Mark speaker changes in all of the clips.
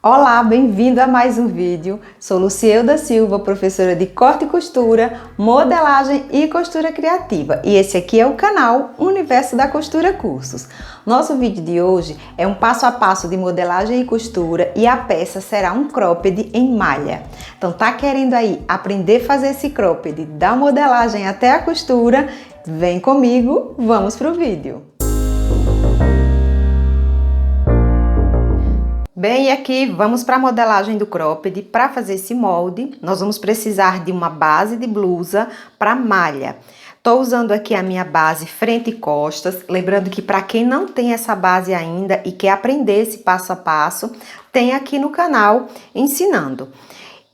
Speaker 1: Olá, bem-vindo a mais um vídeo. Sou Lucielda Silva, professora de corte e costura, modelagem e costura criativa. E esse aqui é o canal Universo da Costura Cursos. Nosso vídeo de hoje é um passo a passo de modelagem e costura e a peça será um cropped em malha. Então tá querendo aí aprender a fazer esse cropped da modelagem até a costura? Vem comigo, vamos pro vídeo. Bem, e aqui vamos para a modelagem do cropped. Para fazer esse molde, nós vamos precisar de uma base de blusa para malha. Estou usando aqui a minha base frente e costas, lembrando que para quem não tem essa base ainda e quer aprender esse passo a passo, tem aqui no canal ensinando.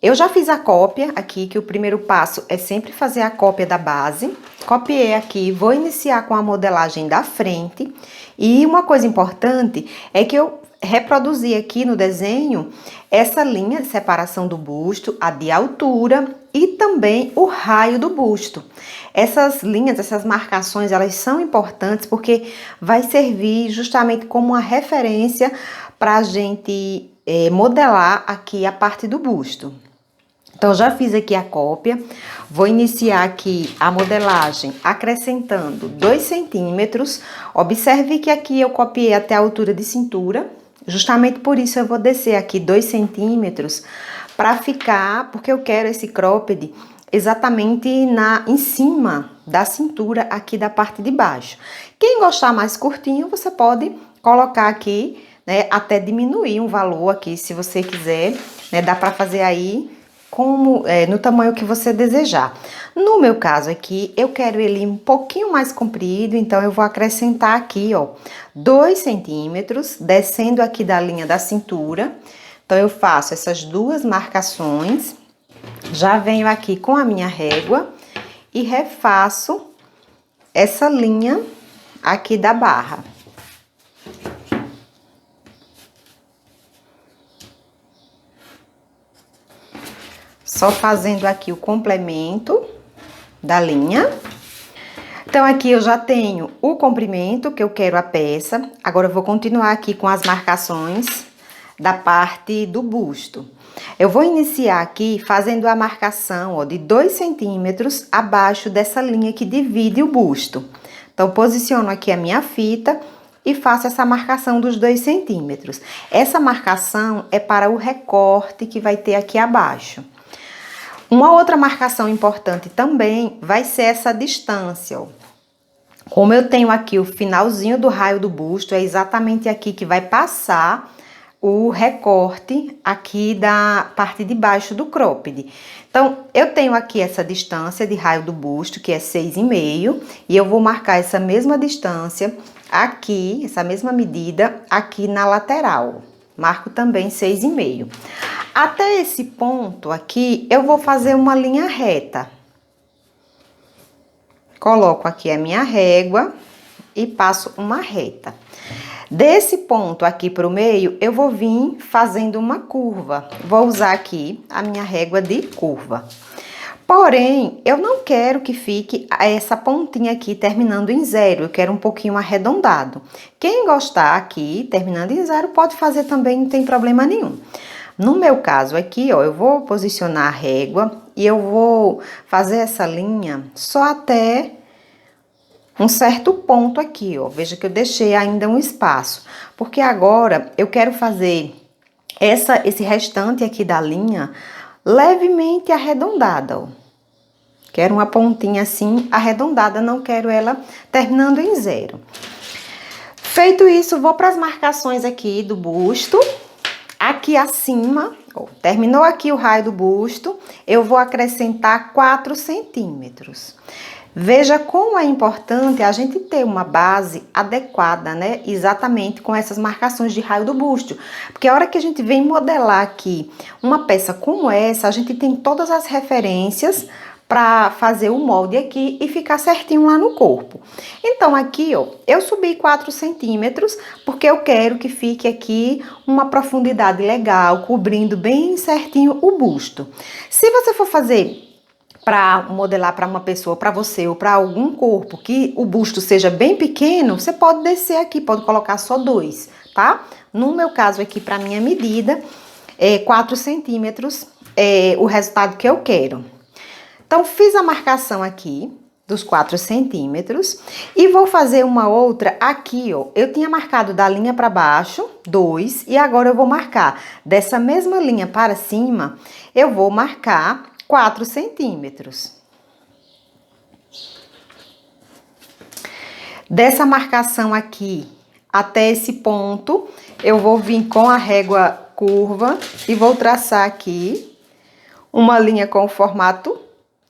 Speaker 1: Eu já fiz a cópia aqui, que o primeiro passo é sempre fazer a cópia da base. Copiei aqui, vou iniciar com a modelagem da frente. E uma coisa importante é que eu reproduzi aqui no desenho essa linha de separação do busto, a de altura e também o raio do busto. Essas linhas, essas marcações, elas são importantes porque vai servir justamente como uma referência para a gente modelar aqui a parte do busto. Então, já fiz aqui a cópia, vou iniciar aqui a modelagem acrescentando 2 centímetros. Observe que aqui eu copiei até a altura de cintura, justamente por isso eu vou descer aqui 2 centímetros para ficar, porque eu quero esse cropped exatamente em cima da cintura aqui da parte de baixo. Quem gostar mais curtinho, você pode colocar aqui, né, até diminuir um valor aqui, se você quiser, né, dá para fazer aí no tamanho que você desejar. No meu caso aqui, eu quero ele um pouquinho mais comprido, então eu vou acrescentar aqui, ó, 2 centímetros, descendo aqui da linha da cintura. Então, eu faço essas duas marcações, já venho aqui com a minha régua e refaço essa linha aqui da barra. Só fazendo aqui o complemento da linha. Então, aqui eu já tenho o comprimento que eu quero a peça. Agora, eu vou continuar aqui com as marcações da parte do busto. Eu vou iniciar aqui fazendo a marcação, ó, de 2 centímetros abaixo dessa linha que divide o busto. Então, posiciono aqui a minha fita e faço essa marcação dos 2 centímetros. Essa marcação é para o recorte que vai ter aqui abaixo. Uma outra marcação importante também vai ser essa distância, ó. Como eu tenho aqui o finalzinho do raio do busto, é exatamente aqui que vai passar o recorte aqui da parte de baixo do cropped. Então, eu tenho aqui essa distância de raio do busto, que é 6,5, e eu vou marcar essa mesma distância aqui, essa mesma medida aqui na lateral. Marco também 6,5. Até esse ponto aqui, eu vou fazer uma linha reta. Coloco aqui a minha régua e passo uma reta. Desse ponto aqui para o meio, eu vou vir fazendo uma curva. Vou usar aqui a minha régua de curva. Porém, eu não quero que fique essa pontinha aqui terminando em 0, eu quero um pouquinho arredondado. Quem gostar aqui, terminando em 0, pode fazer também, não tem problema nenhum. No meu caso aqui, ó, eu vou posicionar a régua e eu vou fazer essa linha só até um certo ponto aqui, ó. Veja que eu deixei ainda um espaço, porque agora eu quero fazer esse restante aqui da linha levemente arredondada, ó. Quero uma pontinha assim arredondada, não quero ela terminando em 0. Feito isso, vou para as marcações aqui do busto. Aqui acima, ó, terminou aqui o raio do busto, eu vou acrescentar 4 centímetros. Veja como é importante a gente ter uma base adequada, né? Exatamente com essas marcações de raio do busto. Porque a hora que a gente vem modelar aqui uma peça como essa, a gente tem todas as referências para fazer o molde aqui e ficar certinho lá no corpo. Então, aqui, ó, eu subi 4 centímetros, porque eu quero que fique aqui uma profundidade legal, cobrindo bem certinho o busto. Se você for fazer para modelar para uma pessoa, para você ou para algum corpo que o busto seja bem pequeno, você pode descer aqui, pode colocar só 2, tá? No meu caso aqui, para minha medida, 4 centímetros, o resultado que eu quero. Então, fiz a marcação aqui dos 4 centímetros e vou fazer uma outra aqui, ó. Eu tinha marcado da linha para baixo 2 e agora eu vou marcar dessa mesma linha para cima, eu vou marcar 4 centímetros. Dessa marcação aqui até esse ponto, eu vou vir com a régua curva e vou traçar aqui uma linha com o formato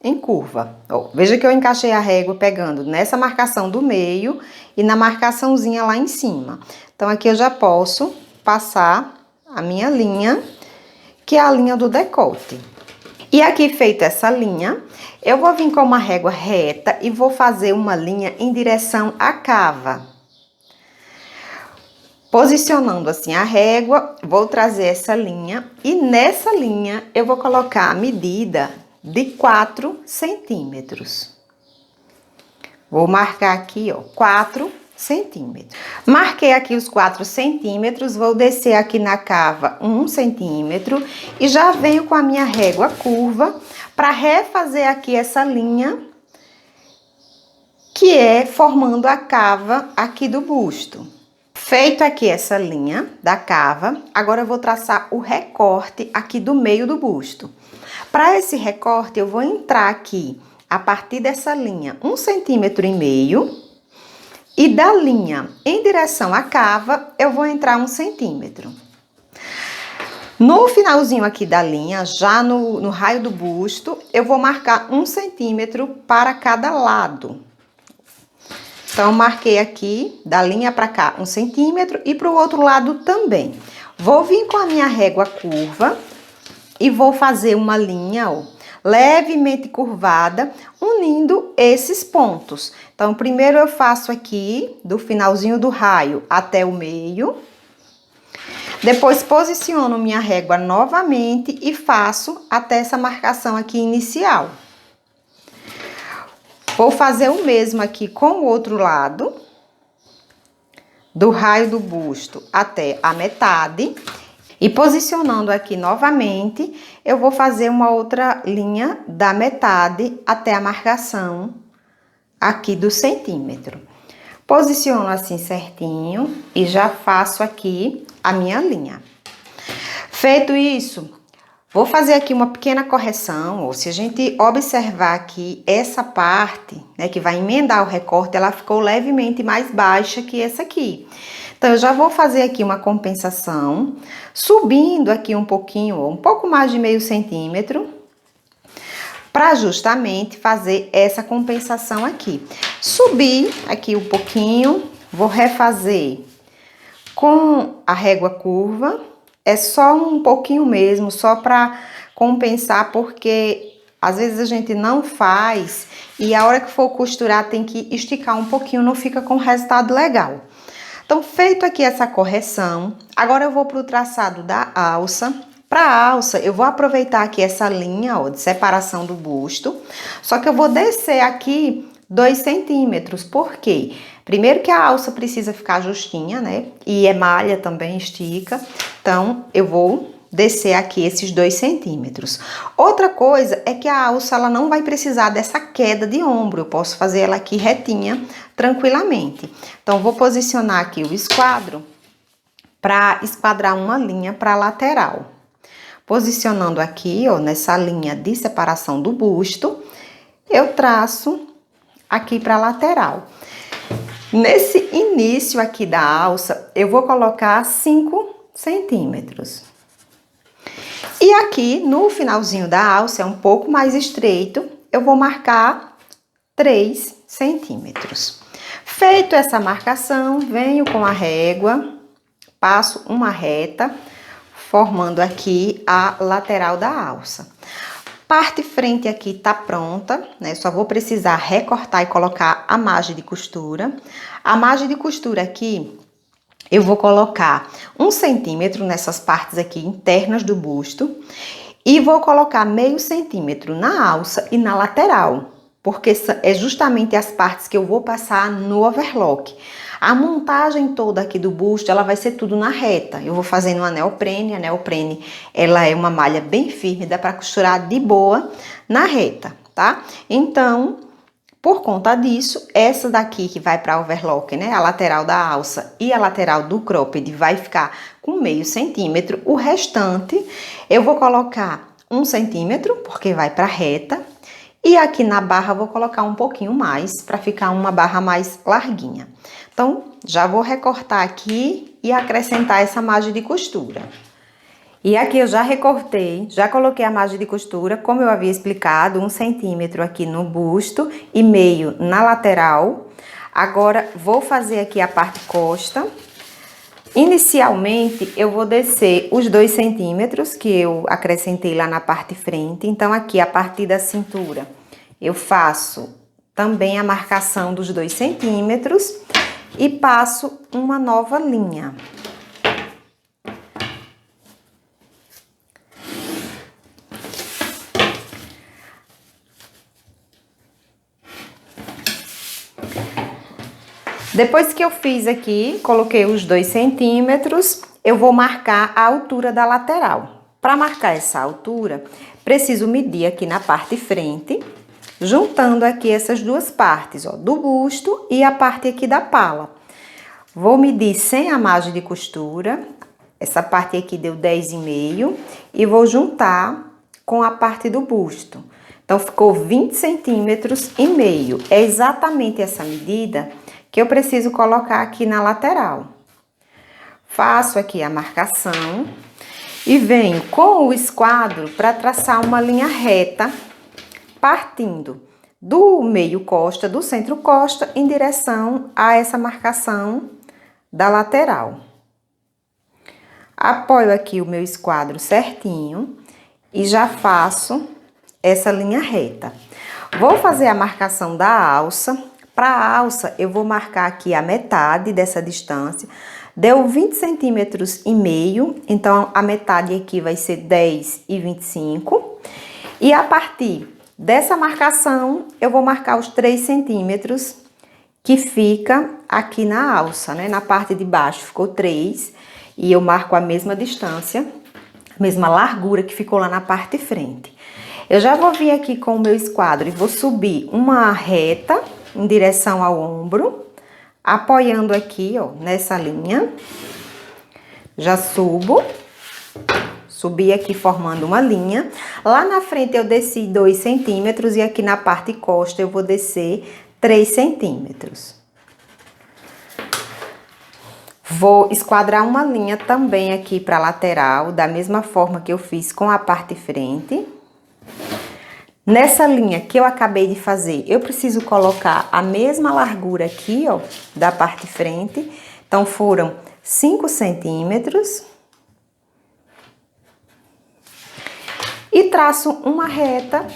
Speaker 1: em curva. Ó, veja que eu encaixei a régua pegando nessa marcação do meio e na marcaçãozinha lá em cima. Então, aqui eu já posso passar a minha linha, que é a linha do decote. E aqui, feita essa linha, eu vou vir com uma régua reta e vou fazer uma linha em direção à cava. Posicionando assim a régua, vou trazer essa linha e nessa linha eu vou colocar a medida de 4 centímetros. Vou marcar aqui, ó, 4 centímetros. Marquei aqui os 4 centímetros, vou descer aqui na cava 1 centímetro e já venho com a minha régua curva para refazer aqui essa linha que é formando a cava aqui do busto. Feito aqui essa linha da cava, agora eu vou traçar o recorte aqui do meio do busto. Para esse recorte, eu vou entrar aqui, a partir dessa linha, 1,5 centímetro e da linha em direção à cava, eu vou entrar 1 centímetro. No finalzinho aqui da linha, já no raio do busto, eu vou marcar 1 centímetro para cada lado. Então, marquei aqui, da linha para cá, 1 centímetro e para o outro lado também. Vou vir com a minha régua curva e vou fazer uma linha, ó, levemente curvada, unindo esses pontos. Então, primeiro eu faço aqui, do finalzinho do raio até o meio. Depois, posiciono minha régua novamente e faço até essa marcação aqui inicial. Vou fazer o mesmo aqui com o outro lado, do raio do busto até a metade. E posicionando aqui novamente, eu vou fazer uma outra linha da metade até a marcação aqui do centímetro. Posiciono assim certinho e já faço aqui a minha linha. Feito isso, vou fazer aqui uma pequena correção, ou se a gente observar aqui essa parte, né, que vai emendar o recorte, ela ficou levemente mais baixa que essa aqui. Então, eu já vou fazer aqui uma compensação, subindo aqui um pouquinho, um pouco mais de meio centímetro, para justamente fazer essa compensação aqui. Subi aqui um pouquinho, vou refazer com a régua curva, é só um pouquinho mesmo, só para compensar, porque às vezes a gente não faz e a hora que for costurar tem que esticar um pouquinho, não fica com resultado legal. Então, feito aqui essa correção, agora eu vou para o traçado da alça. Para a alça, eu vou aproveitar aqui essa linha, ó, de separação do busto, só que eu vou descer aqui 2 centímetros, por quê? Primeiro que a alça precisa ficar justinha, né? E é malha também, estica, então eu vou descer aqui esses 2 centímetros. Outra coisa é que a alça, ela não vai precisar dessa queda de ombro, eu posso fazer ela aqui retinha, tranquilamente. Então, vou posicionar aqui o esquadro para esquadrar uma linha para a lateral. Posicionando aqui, ó, nessa linha de separação do busto, eu traço aqui para a lateral. Nesse início aqui da alça, eu vou colocar 5 centímetros. E aqui, no finalzinho da alça, é um pouco mais estreito, eu vou marcar 3 centímetros. Feito essa marcação, venho com a régua, passo uma reta, formando aqui a lateral da alça. Parte frente aqui tá pronta, né? Só vou precisar recortar e colocar a margem de costura. A margem de costura aqui, eu vou colocar 1 centímetro nessas partes aqui internas do busto e vou colocar meio centímetro na alça e na lateral, porque é justamente as partes que eu vou passar no overlock. A montagem toda aqui do busto, ela vai ser tudo na reta. Eu vou fazendo uma neoprene. A neoprene, ela é uma malha bem firme, dá para costurar de boa na reta, tá? Então, por conta disso, essa daqui que vai para overlock, né? A lateral da alça e a lateral do cropped vai ficar com meio centímetro. O restante, eu vou colocar 1 centímetro, porque vai para reta. E aqui na barra vou colocar um pouquinho mais, para ficar uma barra mais larguinha. Então, já vou recortar aqui e acrescentar essa margem de costura. E aqui eu já recortei, já coloquei a margem de costura, como eu havia explicado, 1 centímetro aqui no busto e meio na lateral. Agora, vou fazer aqui a parte costa. Inicialmente, eu vou descer os 2 centímetros que eu acrescentei lá na parte frente. Então, aqui, a partir da cintura, eu faço também a marcação dos 2 centímetros e passo uma nova linha. Depois que eu fiz aqui, coloquei os 2 centímetros, eu vou marcar a altura da lateral. Para marcar essa altura, preciso medir aqui na parte frente, juntando aqui essas duas partes, ó, do busto e a parte aqui da pala. Vou medir sem a margem de costura, essa parte aqui deu 10,5 e vou juntar com a parte do busto. Então, ficou 20 centímetros e meio. É exatamente essa medida que eu preciso colocar aqui na lateral. Faço aqui a marcação e venho com o esquadro para traçar uma linha reta, partindo do meio costa, do centro costa, em direção a essa marcação da lateral. Apoio aqui o meu esquadro certinho e já faço essa linha reta. Vou fazer a marcação da alça. Para a alça, eu vou marcar aqui a metade dessa distância. Deu 20 centímetros e meio, então a metade aqui vai ser 10,25. E a partir dessa marcação, eu vou marcar os 3 centímetros que fica aqui na alça, né? Na parte de baixo ficou 3 e eu marco a mesma distância, a mesma largura que ficou lá na parte de frente. Eu já vou vir aqui com o meu esquadro e vou subir uma reta em direção ao ombro, apoiando aqui, ó, nessa linha. Já subi aqui formando uma linha. Lá na frente eu desci 2 centímetros e aqui na parte costa eu vou descer 3 centímetros. Vou esquadrar uma linha também aqui para a lateral, da mesma forma que eu fiz com a parte frente. Nessa linha que eu acabei de fazer, eu preciso colocar a mesma largura aqui, ó, da parte frente. Então, foram 5 centímetros. E traço uma reta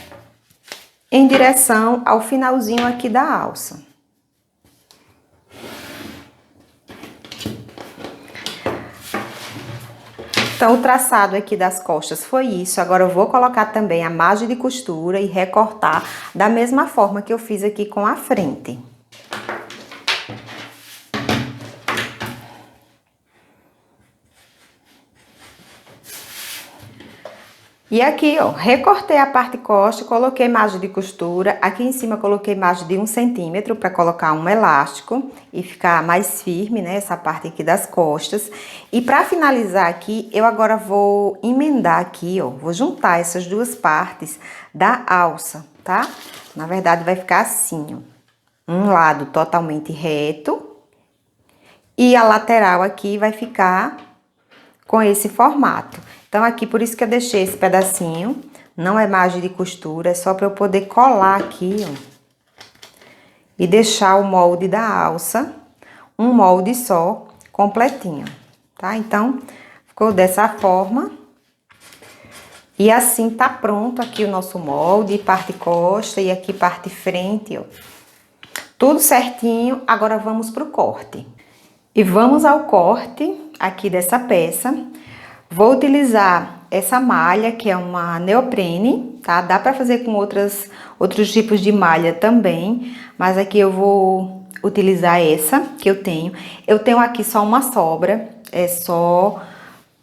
Speaker 1: em direção ao finalzinho aqui da alça. Então, o traçado aqui das costas foi isso. Agora, eu vou colocar também a margem de costura e recortar da mesma forma que eu fiz aqui com a frente. E aqui, ó, recortei a parte costa, coloquei margem de costura. Aqui em cima coloquei margem de 1 centímetro para colocar um elástico e ficar mais firme, né, essa parte aqui das costas. E para finalizar aqui, eu agora vou emendar aqui, ó, vou juntar essas duas partes da alça, tá? Na verdade, vai ficar assim, ó, um lado totalmente reto e a lateral aqui vai ficar com esse formato. Então, aqui, por isso que eu deixei esse pedacinho, não é margem de costura, é só para eu poder colar aqui, ó, e deixar o molde da alça, um molde só, completinho, tá? Então, ficou dessa forma. E assim tá pronto aqui o nosso molde, parte costa e aqui parte frente, ó. Tudo certinho, agora vamos pro corte. E vamos ao corte aqui dessa peça. Vou utilizar essa malha, que é uma neoprene, tá? Dá pra fazer com outros tipos de malha também, mas aqui eu vou utilizar essa que eu tenho. Eu tenho aqui só uma sobra, é só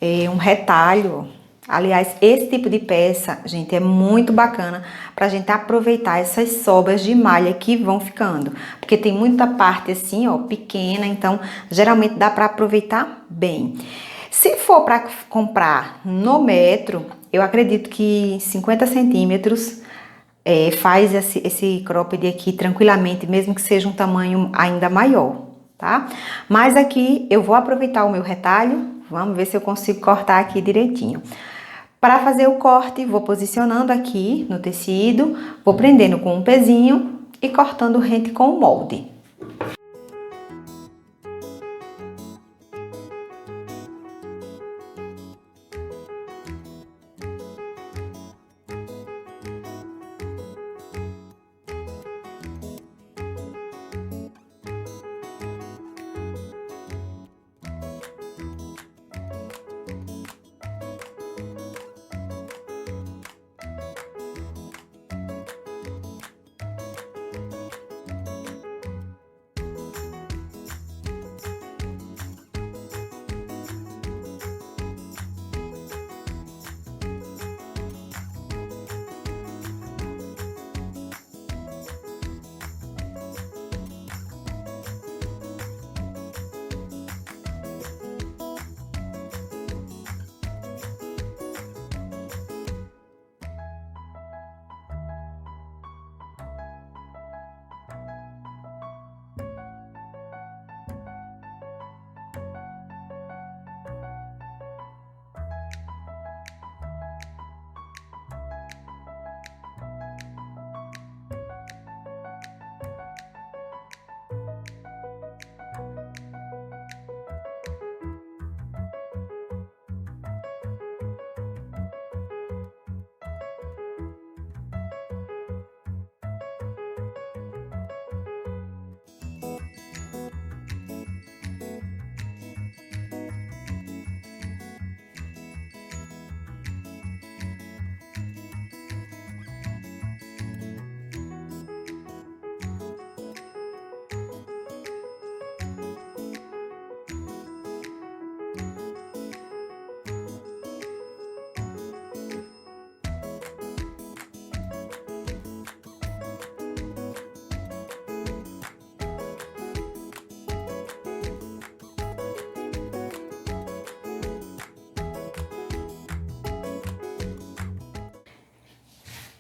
Speaker 1: um retalho. Aliás, esse tipo de peça, gente, é muito bacana pra gente aproveitar essas sobras de malha que vão ficando. Porque tem muita parte assim, ó, pequena, então geralmente dá pra aproveitar bem. Se for pra comprar no metro, eu acredito que 50 centímetros faz esse cropped aqui tranquilamente, mesmo que seja um tamanho ainda maior, tá? Mas aqui eu vou aproveitar o meu retalho, vamos ver se eu consigo cortar aqui direitinho. Para fazer o corte, vou posicionando aqui no tecido, vou prendendo com um pezinho e cortando rente com o molde.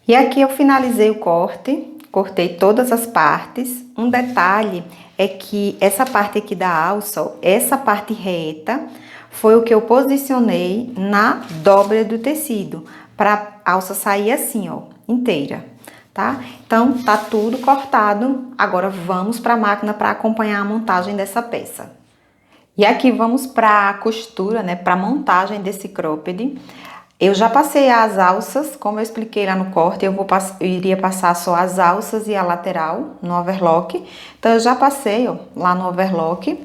Speaker 1: E aqui eu finalizei o corte, cortei todas as partes. Um detalhe é que essa parte aqui da alça, ó, essa parte reta, foi o que eu posicionei na dobra do tecido, para a alça sair assim, ó, inteira, tá? Então, tá tudo cortado, agora vamos para a máquina para acompanhar a montagem dessa peça. E aqui vamos para a costura, né, para a montagem desse cropped. Eu já passei as alças, como eu expliquei lá no corte, eu iria passar só as alças e a lateral no overlock. Então, eu já passei, ó, lá no overlock.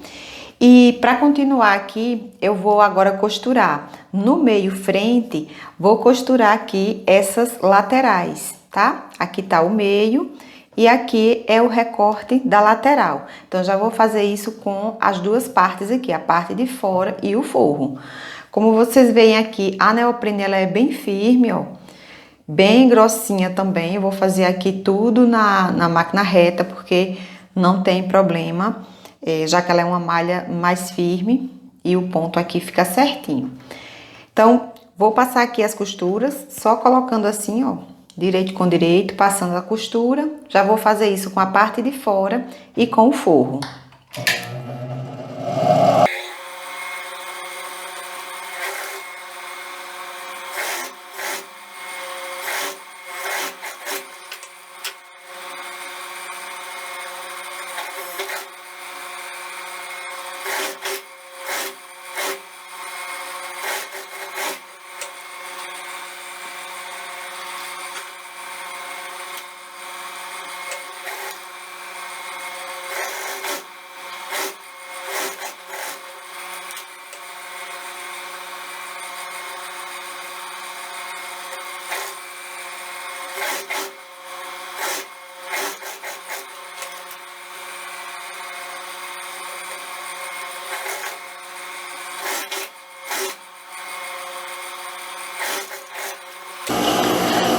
Speaker 1: E para continuar aqui, eu vou agora costurar. No meio frente, vou costurar aqui essas laterais, tá? Aqui tá o meio e aqui é o recorte da lateral. Então, já vou fazer isso com as duas partes aqui, a parte de fora e o forro. Como vocês veem aqui, a neoprene ela é bem firme, ó, bem grossinha também. Eu vou fazer aqui tudo na máquina reta, porque não tem problema, já que ela é uma malha mais firme e o ponto aqui fica certinho. Então, vou passar aqui as costuras, só colocando assim, ó, direito com direito, passando a costura. Já vou fazer isso com a parte de fora e com o forro.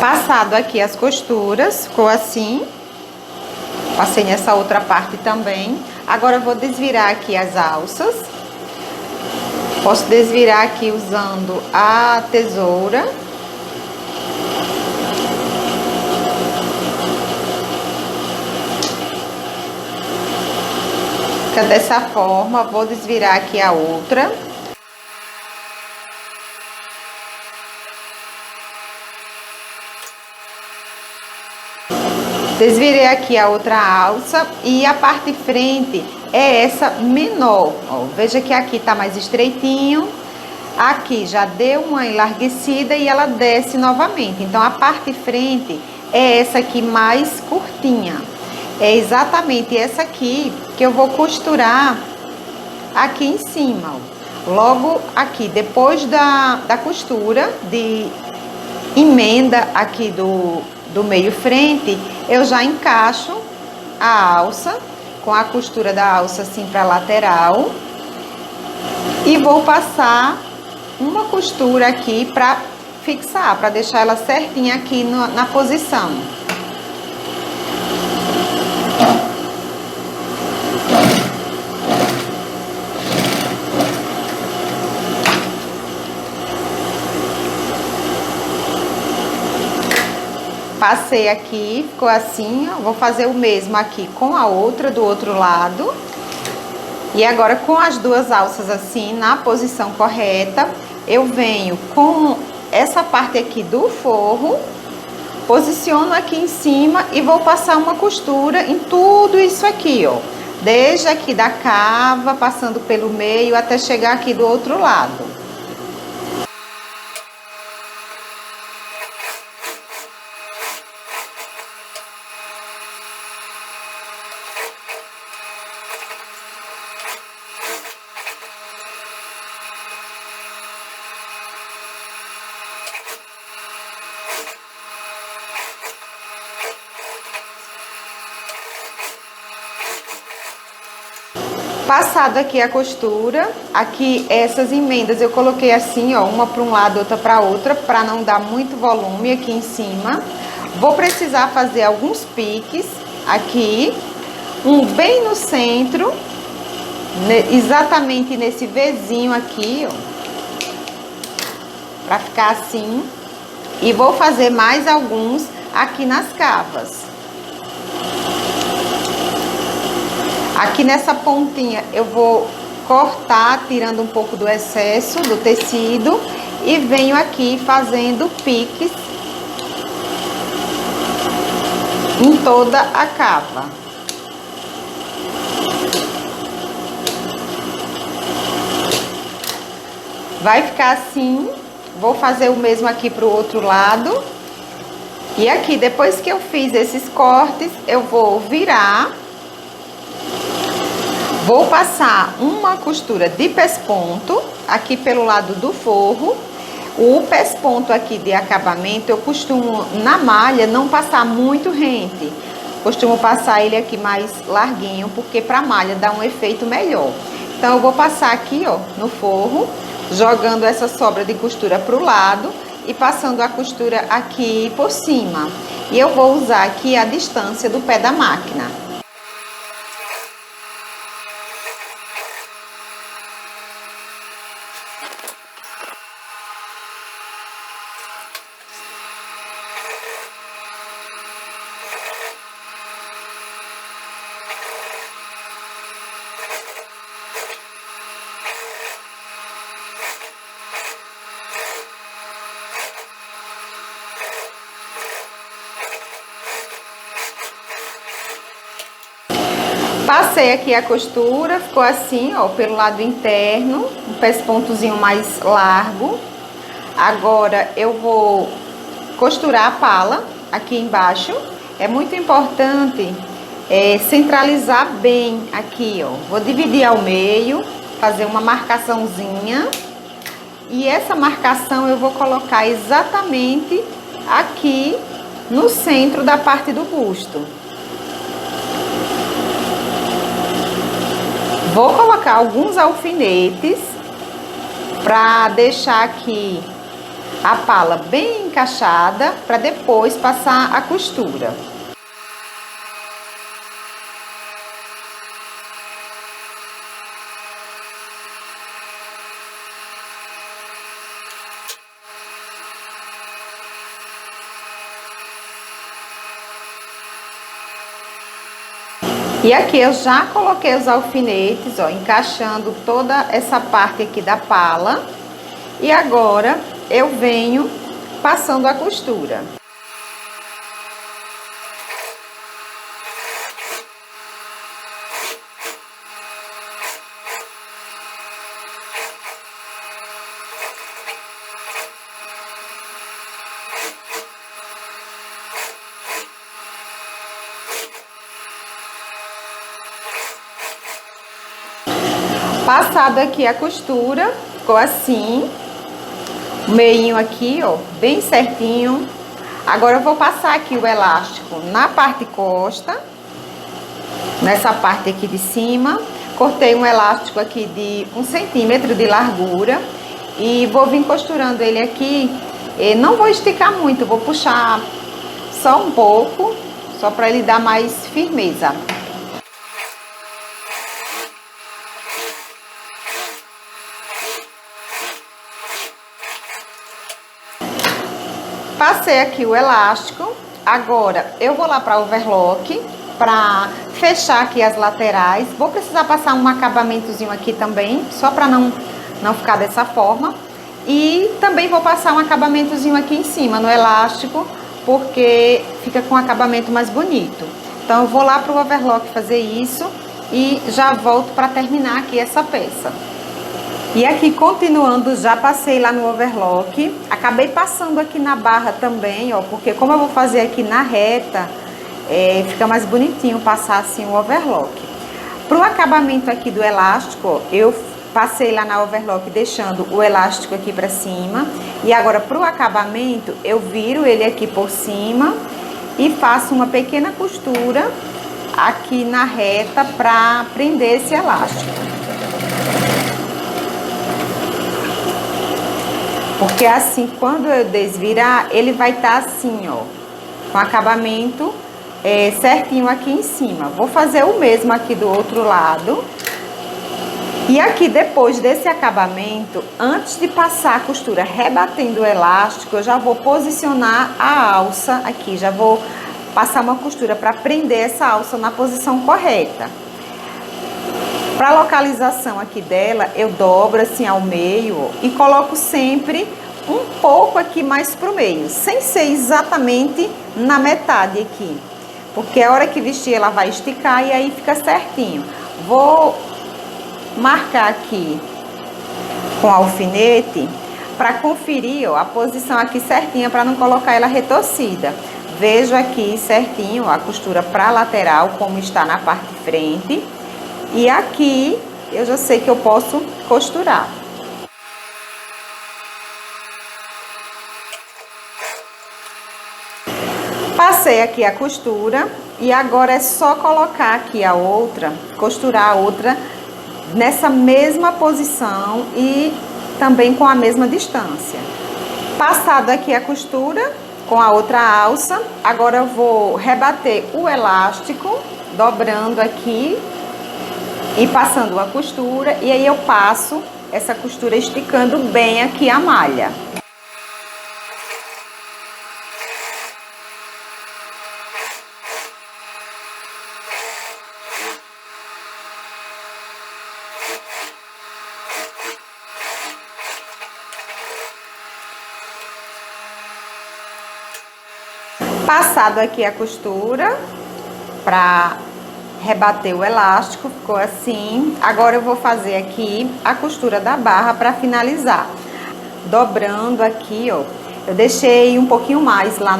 Speaker 1: Passado aqui as costuras, ficou assim. Passei nessa outra parte também. Agora eu vou desvirar aqui as alças. Posso desvirar aqui usando a tesoura. Fica dessa forma. Vou desvirar aqui a outra. Desvirei aqui a outra alça e a parte de frente é essa menor. Ó, veja que aqui tá mais estreitinho, aqui já deu uma enlarguecida e ela desce novamente. Então a parte de frente é essa aqui mais curtinha. É exatamente essa aqui que eu vou costurar aqui em cima. Ó. Logo aqui, depois da costura de emenda aqui do meio frente, eu já encaixo a alça com a costura da alça assim para lateral e vou passar uma costura aqui para fixar, para deixar ela certinha aqui na posição. Passei aqui, ficou assim, ó. Vou fazer o mesmo aqui com a outra do outro lado. E agora com as duas alças assim, na posição correta, eu venho com essa parte aqui do forro, posiciono aqui em cima e vou passar uma costura em tudo isso aqui, ó. Desde aqui da cava, passando pelo meio, até chegar aqui do outro lado. Passado aqui a costura, aqui essas emendas eu coloquei assim, ó, uma para um lado, outra para outra, para não dar muito volume aqui em cima. Vou precisar fazer alguns piques aqui, um bem no centro, exatamente nesse Vzinho aqui, ó, para ficar assim. E vou fazer mais alguns aqui nas cavas. Aqui nessa pontinha eu vou cortar, tirando um pouco do excesso do tecido e venho aqui fazendo piques em toda a cava. Vai ficar assim, vou fazer o mesmo aqui pro outro lado. E aqui, depois que eu fiz esses cortes, eu vou virar. Vou passar uma costura de pesponto aqui pelo lado do forro. O pesponto aqui de acabamento, eu costumo, na malha, não passar muito rente. Costumo passar ele aqui mais larguinho, porque pra malha dá um efeito melhor. Então, eu vou passar aqui, ó, no forro, jogando essa sobra de costura pro lado e passando a costura aqui por cima. E eu vou usar aqui a distância do pé da máquina. Passei aqui a costura, ficou assim, ó, pelo lado interno, um pespontozinho mais largo. Agora eu vou costurar a pala aqui embaixo. É muito importante centralizar bem aqui, ó. Vou dividir ao meio, fazer uma marcaçãozinha. E essa marcação eu vou colocar exatamente aqui no centro da parte do busto. Vou colocar alguns alfinetes para deixar aqui a pala bem encaixada para depois passar a costura. E aqui eu já coloquei os alfinetes, ó, encaixando toda essa parte aqui da pala. E agora eu venho passando a costura. Passado aqui a costura, ficou assim, o meinho aqui, ó, bem certinho. Agora eu vou passar aqui o elástico na parte costa, nessa parte aqui de cima. Cortei um elástico aqui de 1 centímetro de largura e vou vir costurando ele aqui. Não vou esticar muito, vou puxar só um pouco, só para ele dar mais firmeza. Passei aqui o elástico, agora eu vou lá para o overlock para fechar aqui as laterais. Vou precisar passar um acabamentozinho aqui também, só para não ficar dessa forma. E também vou passar um acabamentozinho aqui em cima no elástico, porque fica com um acabamento mais bonito. Então eu vou lá para o overlock fazer isso e já volto para terminar aqui essa peça. E aqui, continuando, já passei lá no overlock, acabei passando aqui na barra também, ó, porque como eu vou fazer aqui na reta, fica mais bonitinho passar assim o overlock. Pro acabamento aqui do elástico, ó, eu passei lá na overlock deixando o elástico aqui pra cima, e agora pro acabamento, eu viro ele aqui por cima e faço uma pequena costura aqui na reta pra prender esse elástico. Porque assim, quando eu desvirar, ele vai estar assim, ó, com acabamento certinho aqui em cima. Vou fazer o mesmo aqui do outro lado. E aqui, depois desse acabamento, antes de passar a costura rebatendo o elástico, eu já vou posicionar a alça aqui. Já vou passar uma costura para prender essa alça na posição correta. Para a localização aqui dela, eu dobro assim ao meio e coloco sempre um pouco aqui mais pro meio, sem ser exatamente na metade aqui, porque a hora que vestir ela vai esticar e aí fica certinho. Vou marcar aqui com alfinete para conferir, ó, a posição aqui certinha, para não colocar ela retorcida. Vejo aqui certinho, ó, a costura para lateral como está na parte de frente. E aqui eu já sei que eu posso costurar. Passei aqui a costura e agora é só colocar aqui a outra, costurar a outra nessa mesma posição e também com a mesma distância. Passado aqui a costura com a outra alça, agora eu vou rebater o elástico, dobrando aqui e passando a costura, e aí eu passo essa costura esticando bem aqui a malha. Passado aqui a costura para rebater o elástico, ficou assim. Agora eu vou fazer aqui a costura da barra para finalizar. Dobrando aqui, ó. Eu deixei um pouquinho mais lá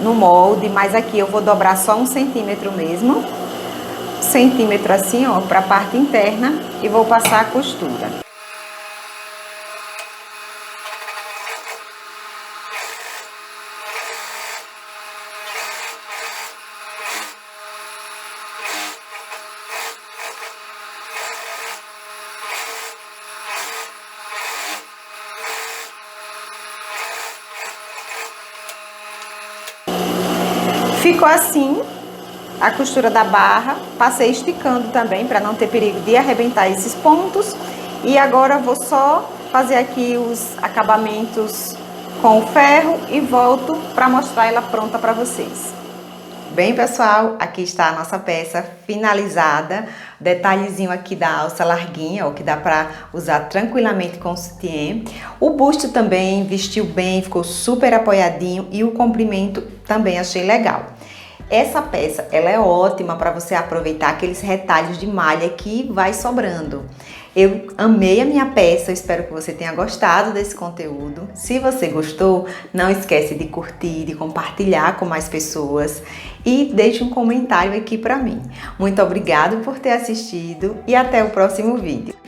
Speaker 1: no molde, mas aqui eu vou dobrar só 1 centímetro mesmo. 1 centímetro assim, ó, para a parte interna, e vou passar a costura. Ficou assim a costura da barra, passei esticando também para não ter perigo de arrebentar esses pontos. E agora vou só fazer aqui os acabamentos com o ferro e volto para mostrar ela pronta para vocês. Bem, pessoal, aqui está a nossa peça finalizada. Detalhezinho aqui da alça larguinha, ó, que dá para usar tranquilamente com o sutiã. O busto também vestiu bem, ficou super apoiadinho e o comprimento também achei legal. Essa peça, ela é ótima para você aproveitar aqueles retalhos de malha que vai sobrando. Eu amei a minha peça, eu espero que você tenha gostado desse conteúdo. Se você gostou, não esquece de curtir, de compartilhar com mais pessoas e deixe um comentário aqui para mim. Muito obrigada por ter assistido e até o próximo vídeo.